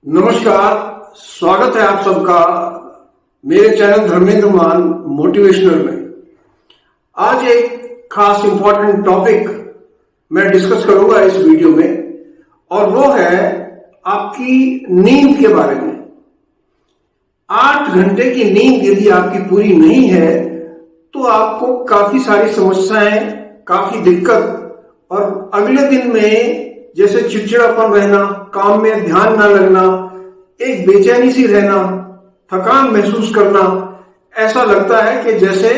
नमस्कार, स्वागत है आप सबका मेरे चैनल धर्मेंद्र मान मोटिवेशनल में। आज एक खास इंपॉर्टेंट टॉपिक मैं डिस्कस करूंगा इस वीडियो में, और वो है आपकी नींद के बारे में। 8 घंटे की नींद यदि आपकी पूरी नहीं है तो आपको काफी सारी समस्याएं, काफी दिक्कत और अगले दिन में जैसे चिड़चिड़ापन रहना, काम में ध्यान ना लगना, एक बेचैनी सी रहना, थकान महसूस करना, ऐसा लगता है कि जैसे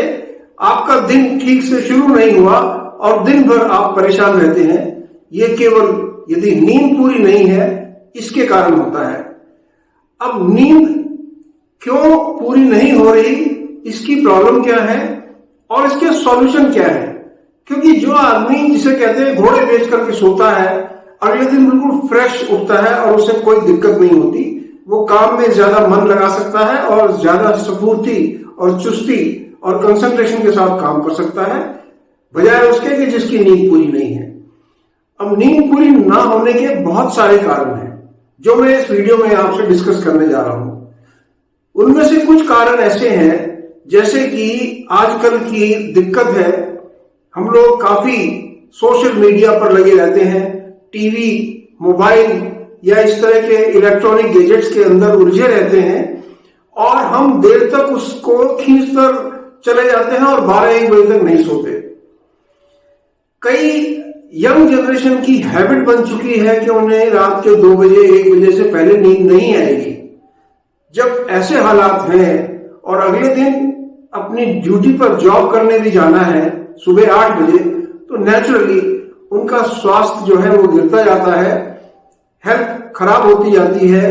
आपका दिन ठीक से शुरू नहीं हुआ और दिन भर आप परेशान रहते हैं। ये केवल यदि नींद पूरी नहीं है इसके कारण होता है। अब नींद क्यों पूरी नहीं हो रही, इसकी प्रॉब्लम क्या है और इसके सॉल्यूशन क्या है? क्योंकि जो आदमी जिसे कहते हैं घोड़े बेच करके सोता है, अगले दिन बिल्कुल फ्रेश उठता है और उसे कोई दिक्कत नहीं होती। वो काम में ज्यादा मन लगा सकता है और ज्यादा स्फूर्ति और चुस्ती और कंसंट्रेशन के साथ काम कर सकता है, बजाय उसके कि जिसकी नींद पूरी नहीं है। अब नींद पूरी ना होने के बहुत सारे कारण हैं जो मैं इस वीडियो में आपसे डिस्कस करने जा रहा हूं। उनमें से कुछ कारण ऐसे हैं जैसे कि आजकल की दिक्कत है, हम लोग काफी सोशल मीडिया पर लगे रहते हैं, टीवी, मोबाइल या इस तरह के इलेक्ट्रॉनिक गैजेट्स के अंदर उलझे रहते हैं और हम देर तक उसको खींचकर चले जाते हैं और 12-1 बजे तक नहीं सोते। कई यंग जनरेशन की हैबिट बन चुकी है कि उन्हें रात के 2 बजे 1 बजे से पहले नींद नहीं आएगी। जब ऐसे हालात हैं और अगले दिन अपनी ड्यूटी पर जॉब करने भी जाना है सुबह 8 बजे, तो नेचुरली उनका स्वास्थ्य जो है वो गिरता जाता है, हेल्थ खराब होती जाती है,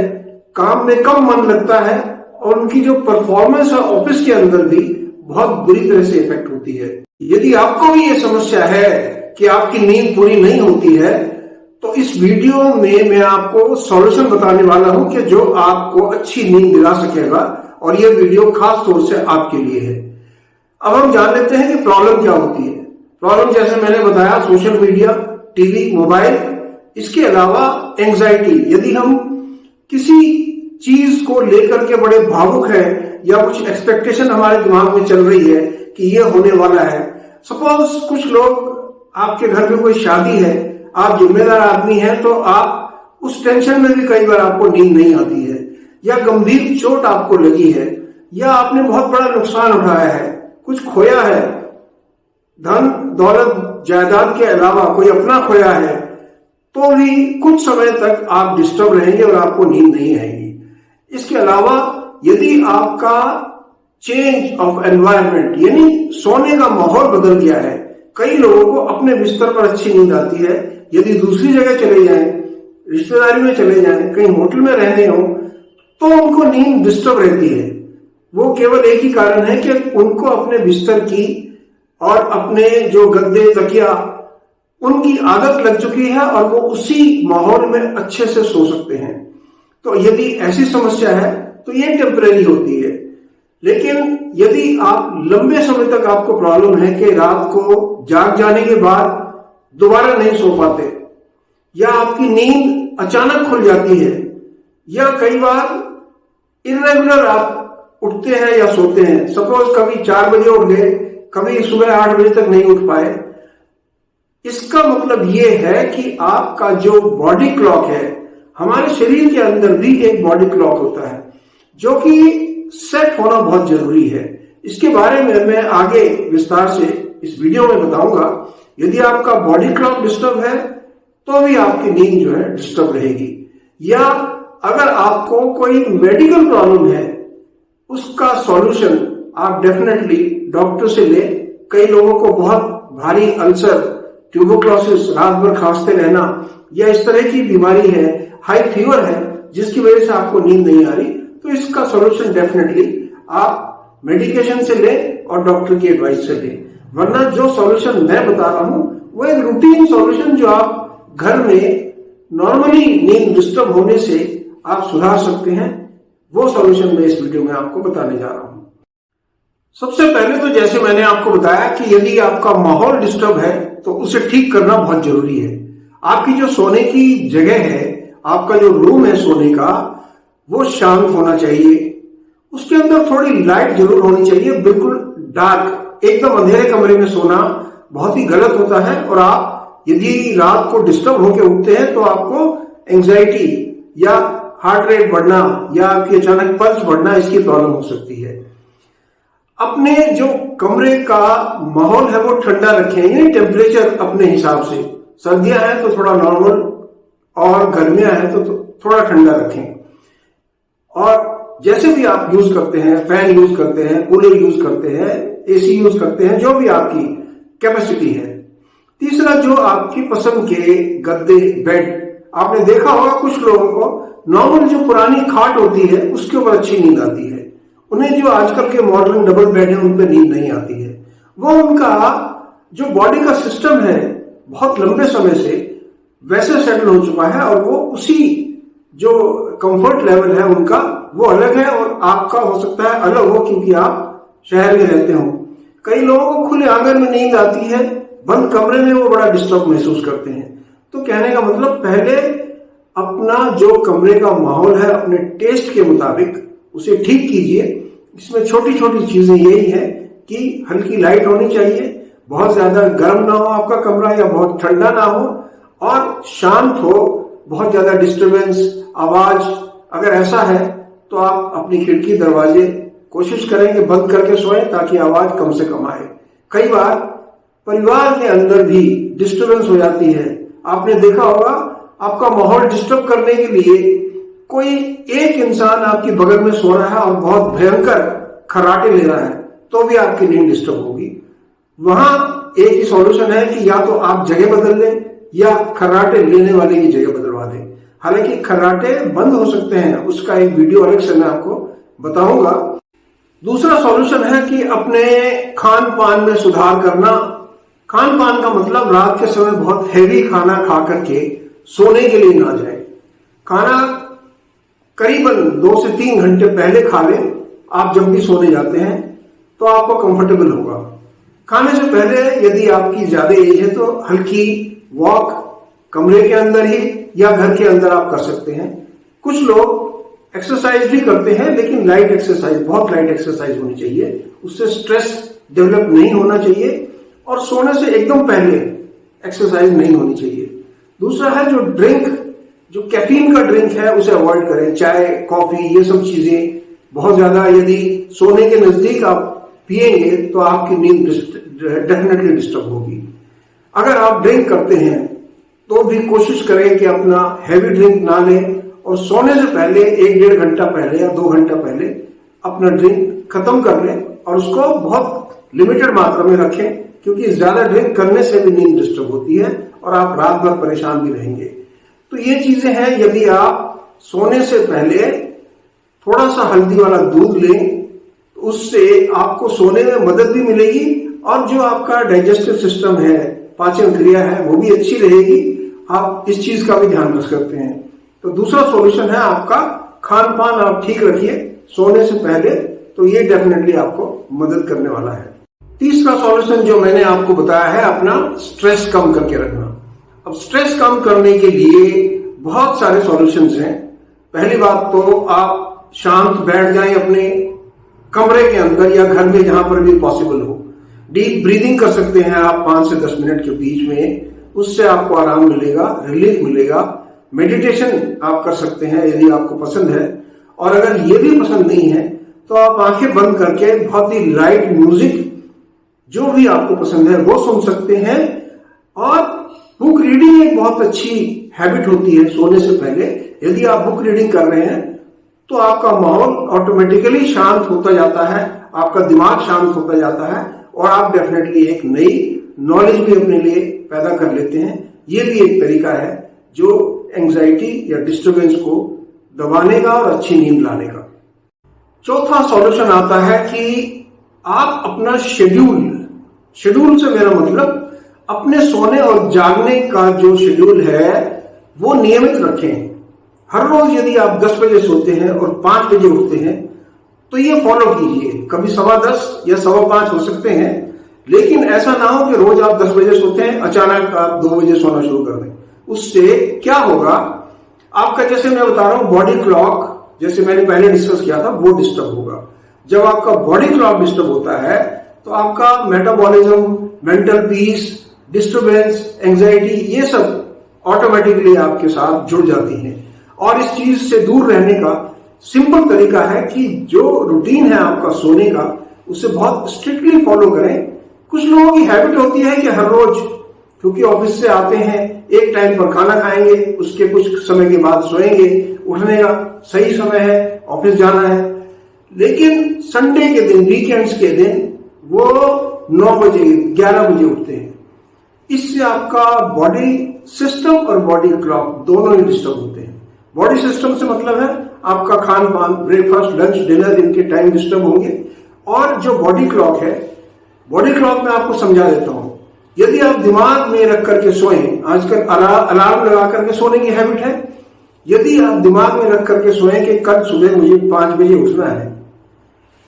काम में कम मन लगता है और उनकी जो परफॉर्मेंस है ऑफिस के अंदर भी बहुत बुरी तरह से इफेक्ट होती है। यदि आपको भी ये समस्या है कि आपकी नींद पूरी नहीं होती है तो इस वीडियो में मैं आपको सॉल्यूशन बताने वाला हूं कि जो आपको अच्छी नींद दिला सकेगा, और ये वीडियो खास तौर से आपके लिए है। अब हम जान लेते हैं कि प्रॉब्लम क्या होती है। प्रॉब्लम जैसे मैंने बताया, सोशल मीडिया, टीवी, मोबाइल, इसके अलावा एंजाइटी। यदि हम किसी चीज को लेकर के बड़े भावुक हैं या कुछ एक्सपेक्टेशन हमारे दिमाग में चल रही है कि ये होने वाला है। सपोज कुछ लोग, आपके घर में कोई शादी है, आप जिम्मेदार आदमी हैं, तो आप उस टेंशन में भी कई बार आपको नींद नहीं आती है, या गंभीर चोट आपको लगी है, या आपने बहुत बड़ा नुकसान उठाया है, कुछ खोया है, धन दौलत जायदाद के अलावा कोई अपना खोया है, तो भी कुछ समय तक आप डिस्टर्ब रहेंगे और आपको नींद नहीं आएगी। इसके अलावा यदि आपका चेंज ऑफ एनवायरनमेंट यानी सोने का माहौल बदल गया है, कई लोगों को अपने बिस्तर पर अच्छी नींद आती है, यदि दूसरी जगह चले जाएं, रिश्तेदारी में चले जाएं, कहीं होटल में रहने हो, तो उनको नींद डिस्टर्ब रहती है। वो केवल एक ही कारण है कि उनको अपने बिस्तर की और अपने जो गद्दे, तकिया, उनकी आदत लग चुकी है और वो उसी माहौल में अच्छे से सो सकते हैं। तो यदि ऐसी समस्या है तो ये टेम्परेरी होती है। लेकिन यदि आप लंबे समय तक आपको प्रॉब्लम है कि रात को जाग जाने के बाद दोबारा नहीं सो पाते, या आपकी नींद अचानक खुल जाती है, या कई बार इर्रेगुलर आप उठते हैं या सोते हैं, सपोज कभी 4 बजे उठ गए, कभी सुबह 8 बजे तक नहीं उठ पाए, इसका मतलब ये है कि आपका जो बॉडी क्लॉक है, हमारे शरीर के अंदर भी एक बॉडी क्लॉक होता है जो कि सेट होना बहुत जरूरी है। इसके बारे में मैं आगे विस्तार से इस वीडियो में बताऊंगा। यदि आपका बॉडी क्लॉक डिस्टर्ब है तो भी आपकी नींद जो है डिस्टर्ब रहेगी, या अगर आपको कोई मेडिकल प्रॉब्लम है उसका सॉल्यूशन आप डेफिनेटली डॉक्टर से ले। कई लोगों को बहुत भारी अल्सर, ट्यूबरक्लोसिस, रात भर खांसते रहना, या इस तरह की बीमारी है, हाई फीवर है, जिसकी वजह से आपको नींद नहीं आ रही, तो इसका सॉल्यूशन डेफिनेटली आप मेडिकेशन से ले और डॉक्टर की एडवाइस से ले। वरना जो सॉल्यूशन मैं बता रहा हूं वो एक रूटीन सॉल्यूशन जो आप घर में नॉर्मली नींद डिस्टर्ब होने से आप सुधार सकते हैं, वो सॉल्यूशन मैं इस वीडियो में आपको बताने जा रहा हूं। सबसे पहले तो जैसे मैंने आपको बताया कि यदि आपका माहौल डिस्टर्ब है तो उसे ठीक करना बहुत जरूरी है। आपकी जो सोने की जगह है, आपका जो रूम है सोने का, वो शांत होना चाहिए। उसके अंदर थोड़ी लाइट जरूर होनी चाहिए। बिल्कुल डार्क, एकदम अंधेरे कमरे में सोना बहुत ही गलत होता है, और आप यदि रात को डिस्टर्ब होकर उठते हैं तो आपको एंजाइटी या हार्ट रेट बढ़ना या आपकी अचानक पल्स बढ़ना, इसकी प्रॉब्लम हो सकती है। अपने जो कमरे का माहौल है वो ठंडा रखें, यानी टेम्परेचर अपने हिसाब से। सर्दियां हैं तो थोड़ा नॉर्मल, और गर्मियां हैं तो थोड़ा ठंडा रखें। और जैसे भी आप यूज करते हैं, फैन यूज करते हैं, कूलर यूज करते हैं, एसी यूज करते हैं, जो भी आपकी कैपेसिटी है। तीसरा, जो आपकी पसंद के गद्दे, बेड, आपने देखा होगा कुछ लोगों को नॉर्मल जो पुरानी खाट होती है उसके ऊपर अच्छी नींद आती है। उन्हें जो आजकल के मॉडर्न डबल बेड है उन पर नींद नहीं आती है। वो उनका जो बॉडी का सिस्टम है बहुत लंबे समय से वैसे सेटल हो चुका है, और वो उसी जो कंफर्ट लेवल है उनका वो अलग है, और आपका हो सकता है अलग हो, क्योंकि आप शहर में रहते हो। कई लोगों को खुले आंगन में नींद आती है, बंद कमरे में वो बड़ा डिस्टर्ब महसूस करते हैं। तो कहने का मतलब, पहले अपना जो कमरे का माहौल है अपने टेस्ट के मुताबिक उसे ठीक कीजिए। इसमें छोटी छोटी चीजें यही है कि हल्की लाइट होनी चाहिए, बहुत ज्यादा गर्म ना हो आपका कमरा या बहुत ठंडा ना हो, और शांत हो, बहुत ज्यादा डिस्टरबेंस, आवाज अगर ऐसा है तो आप अपनी खिड़की दरवाजे कोशिश करेंगे बंद करके सोएं, ताकि आवाज कम से कम आए। कई बार परिवार के अंदर भी डिस्टरबेंस हो जाती है। आपने देखा होगा, आपका माहौल डिस्टर्ब करने के लिए कोई एक इंसान आपके बगल में सो रहा है और बहुत भयंकर खर्राटे ले रहा है, तो भी आपकी नींद डिस्टर्ब होगी। वहां एक ही सॉल्यूशन है कि या तो आप जगह बदल लें या खर्राटे लेने वाले की जगह बदलवा दें। हालांकि खर्राटे बंद हो सकते हैं, उसका एक वीडियो अलग से मैं आपको बताऊंगा। दूसरा सॉल्यूशन है कि अपने खान पान में सुधार करना। खान पान का मतलब रात के समय बहुत हैवी खाना खा करके सोने के लिए ना जाए। खाना करीबन 2 से 3 घंटे पहले खा लें। आप जब भी सोने जाते हैं तो आपको कंफर्टेबल होगा। खाने से पहले यदि आपकी ज्यादा एज है तो हल्की वॉक कमरे के अंदर ही या घर के अंदर आप कर सकते हैं। कुछ लोग एक्सरसाइज भी करते हैं, लेकिन लाइट एक्सरसाइज, बहुत लाइट एक्सरसाइज होनी चाहिए। उससे स्ट्रेस डेवलप नहीं होना चाहिए, और सोने से एकदम पहले एक्सरसाइज नहीं होनी चाहिए। दूसरा है जो ड्रिंक, जो कैफीन का ड्रिंक है उसे अवॉइड करें। चाय, कॉफी, ये सब चीजें बहुत ज्यादा यदि सोने के नजदीक आप पिएंगे तो आपकी नींद डेफिनेटली डिस्टर्ब होगी। अगर आप ड्रिंक करते हैं तो भी कोशिश करें कि अपना हैवी ड्रिंक ना लें, और सोने से पहले 1-1.5 घंटा पहले या 2 घंटा पहले अपना ड्रिंक खत्म कर लें, और उसको बहुत लिमिटेड मात्रा में रखें, क्योंकि ज्यादा ड्रिंक करने से भी नींद डिस्टर्ब होती है और आप रात भर परेशान भी रहेंगे। तो ये चीजें हैं। यदि आप सोने से पहले थोड़ा सा हल्दी वाला दूध लें तो उससे आपको सोने में मदद भी मिलेगी, और जो आपका डाइजेस्टिव सिस्टम है, पाचन क्रिया है, वो भी अच्छी रहेगी। आप इस चीज का भी ध्यान रख सकते हैं। तो दूसरा सॉल्यूशन है आपका खान पान आप ठीक रखिए सोने से पहले, तो ये डेफिनेटली आपको मदद करने वाला है। तीसरा सॉल्यूशन जो मैंने आपको बताया है, अपना स्ट्रेस कम करके रखना। अब स्ट्रेस कम करने के लिए बहुत सारे सॉल्यूशंस हैं। पहली बात तो आप शांत बैठ जाएं अपने कमरे के अंदर या घर में, जहां पर भी पॉसिबल हो। डीप ब्रीदिंग कर सकते हैं आप 5 से 10 मिनट के बीच में, उससे आपको आराम मिलेगा, रिलीफ मिलेगा। मेडिटेशन आप कर सकते हैं यदि आपको पसंद है, और अगर ये भी पसंद नहीं है तो आप आंखें बंद करके बहुत ही लाइट म्यूजिक, जो भी आपको पसंद है वो सुन सकते हैं। और बुक रीडिंग एक बहुत अच्छी हैबिट होती है सोने से पहले। यदि आप बुक रीडिंग कर रहे हैं तो आपका माहौल ऑटोमेटिकली शांत होता जाता है, आपका दिमाग शांत होता जाता है, और आप डेफिनेटली एक नई नॉलेज भी अपने लिए पैदा कर लेते हैं। ये भी एक तरीका है जो एंजाइटी या डिस्टरबेंस को दबाने का और अच्छी नींद लाने का। चौथा सॉल्यूशन आता है कि आप अपना शेड्यूल से मेरा मतलब अपने सोने और जागने का जो शेड्यूल है वो नियमित रखें। हर रोज यदि आप 10 बजे सोते हैं और 5 बजे उठते हैं तो ये फॉलो कीजिए। कभी 10:15 या 5:15 हो सकते हैं, लेकिन ऐसा ना हो कि रोज आप 10 बजे सोते हैं, अचानक आप 2 बजे सोना शुरू कर दें। उससे क्या होगा, आपका जैसे मैं बता रहा हूं बॉडी क्लॉक जैसे मैंने पहले डिस्कस किया था वो डिस्टर्ब होगा। जब आपका बॉडी क्लॉक डिस्टर्ब होता है तो आपका metabolism, mental peace, disturbance, anxiety, ये सब ऑटोमेटिकली आपके साथ जुड़ जाती हैं। और इस चीज से दूर रहने का सिंपल तरीका है कि जो रूटीन है आपका सोने का, उसे बहुत स्ट्रिक्टली फॉलो करें। कुछ लोगों की हैबिट होती है कि हर रोज, क्योंकि ऑफिस से आते हैं, एक टाइम पर खाना खाएंगे, उसके कुछ समय के बाद सोएंगे, उठने का सही समय है, ऑफिस जाना है, लेकिन संडे के दिन, वीकेंड्स के दिन वो 9 बजे 11 बजे उठते हैं। इससे आपका बॉडी सिस्टम और बॉडी क्लॉक दोनों ही डिस्टर्ब होते हैं। बॉडी सिस्टम से मतलब है आपका खान पान, ब्रेकफास्ट, लंच, डिनर, इनके टाइम डिस्टर्ब होंगे। और जो बॉडी क्लॉक है, बॉडी क्लॉक में आपको समझा देता हूं। यदि आप दिमाग में रख करके सोएं, आजकल अलार्म लगा करके सोने की हैबिट है, यदि आप दिमाग में रख करके सोएं कि कल सुबह मुझे 5 बजे उठना है,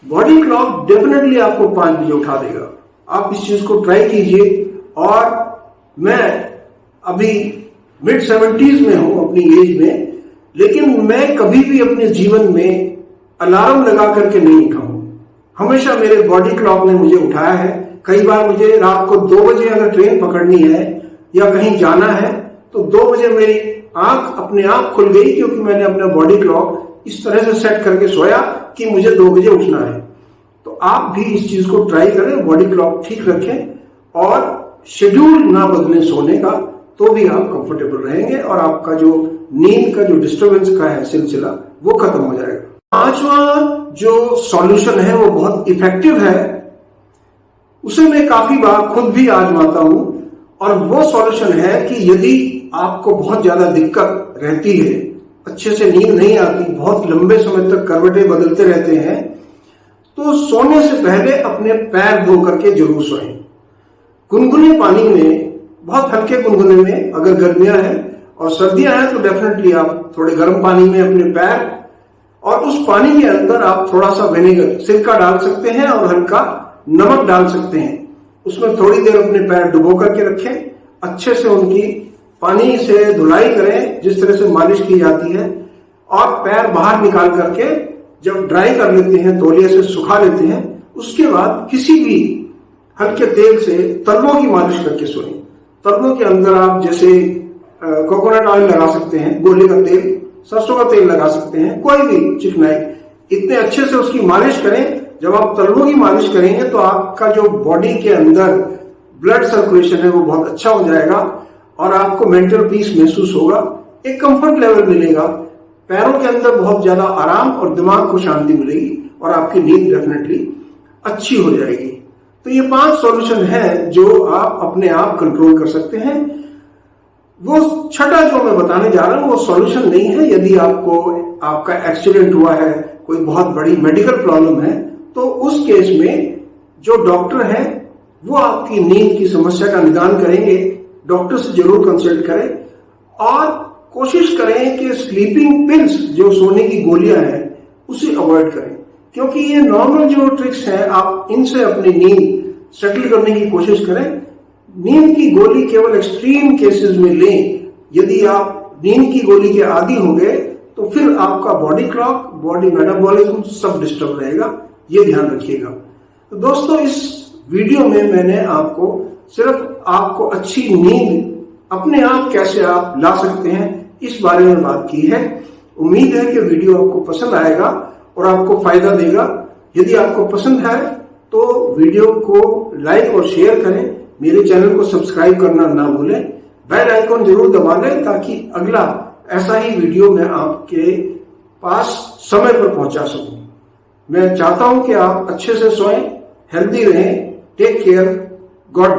बॉडी क्लॉक डेफिनेटली आपको 5 बजे उठा देगा। आप इस चीज को ट्राई कीजिए। और मैं अभी मिड 70s में हूं अपनी एज में, लेकिन मैं कभी भी अपने जीवन में अलार्म लगा करके नहीं उठा हूं। हमेशा मेरे बॉडी क्लॉक ने मुझे उठाया है। कई बार मुझे रात को 2 बजे अगर ट्रेन पकड़नी है या कहीं जाना है तो 2 बजे मेरी आंख अपने आप खुल गई, क्योंकि मैंने अपना बॉडी क्लॉक इस तरह से सेट करके सोया कि मुझे 2 बजे उठना है। तो आप भी इस चीज को ट्राई करें, बॉडी क्लॉक ठीक रखें और शेड्यूल ना बदलें सोने का, तो भी आप कंफर्टेबल रहेंगे और आपका जो नींद का जो डिस्टर्बेंस का है सिलसिला, वो खत्म हो जाएगा। 5वां जो सॉल्यूशन है वो बहुत इफेक्टिव है, उसे मैं काफी बार खुद भी आजमाता हूं। और वो सॉल्यूशन है कि यदि आपको बहुत ज्यादा दिक्कत रहती है, अच्छे से नींद नहीं आती, बहुत लंबे समय तक करवटें बदलते रहते हैं, तो सोने से पहले अपने पैर धो करके जरूर सोएं। गुनगुने पानी में, बहुत हल्के गुनगुने में, अगर गर्मियां हैं, और सर्दियां हैं तो डेफिनेटली आप थोड़े गर्म पानी में अपने पैर, और उस पानी के अंदर आप थोड़ा सा विनेगर, सिरका डाल सकते हैं और हल्का नमक डाल सकते हैं। उसमें थोड़ी देर अपने पैर डुबो करके रखें, अच्छे से उनकी पानी से धुलाई करें जिस तरह से मालिश की जाती है, और पैर बाहर निकाल करके जब ड्राई कर लेते हैं, तौलिए से सुखा लेते हैं, उसके बाद किसी भी हल्के तेल से तलवों की मालिश करके सोएं। तलवों के अंदर आप जैसे कोकोनट ऑयल लगा सकते हैं, गोले का तेल, सरसों का तेल लगा सकते हैं, कोई भी चिकनाई, इतने अच्छे से उसकी मालिश करें। जब आप तलवों की मालिश करेंगे तो आपका जो बॉडी के अंदर ब्लड सर्कुलेशन है वो बहुत अच्छा हो जाएगा और आपको मेंटल पीस महसूस होगा, एक कंफर्ट लेवल मिलेगा, पैरों के अंदर बहुत ज्यादा आराम और दिमाग को शांति मिलेगी और आपकी नींद डेफिनेटली अच्छी हो जाएगी। तो ये 5 सॉल्यूशन है जो आप अपने आप कंट्रोल कर सकते हैं। वो छठा जो मैं बताने जा रहा हूं वो सॉल्यूशन नहीं है। यदि आपका एक्सीडेंट हुआ है, कोई बहुत बड़ी मेडिकल प्रॉब्लम है, तो उस केस में जो डॉक्टर हैं वो आपकी नींद की समस्या का निदान करेंगे। डॉक्टर से जरूर कंसल्ट करें और कोशिश करें कि स्लीपिंग पिल्स, जो सोने की गोलियां हैं, उसे अवॉइड करें, क्योंकि ये नॉर्मल जो ट्रिक्स हैं आप इनसे अपनी नींद सेटल करने की कोशिश करें। नींद की गोली केवल एक्सट्रीम केसेस में लें। यदि आप नींद की गोली के आदी हो गए तो फिर आपका बॉडी क्लॉक, बॉडी मेटाबॉलिज्म सब डिस्टर्ब रहेगा, ये ध्यान रखिएगा। तो दोस्तों, इस वीडियो में मैंने आपको सिर्फ आपको अच्छी नींद अपने आप कैसे आप ला सकते हैं इस बारे में बात की है। उम्मीद है कि वीडियो आपको पसंद आएगा और आपको फायदा देगा। यदि आपको पसंद है तो वीडियो को लाइक और शेयर करें, मेरे चैनल को सब्सक्राइब करना ना भूलें, बेल आइकॉन जरूर दबा लें ताकि अगला ऐसा ही वीडियो मैं आपके पास समय पर पहुंचा सकूं। मैं चाहता हूं कि आप अच्छे से सोएं, हेल्दी रहें। Take care, God bless.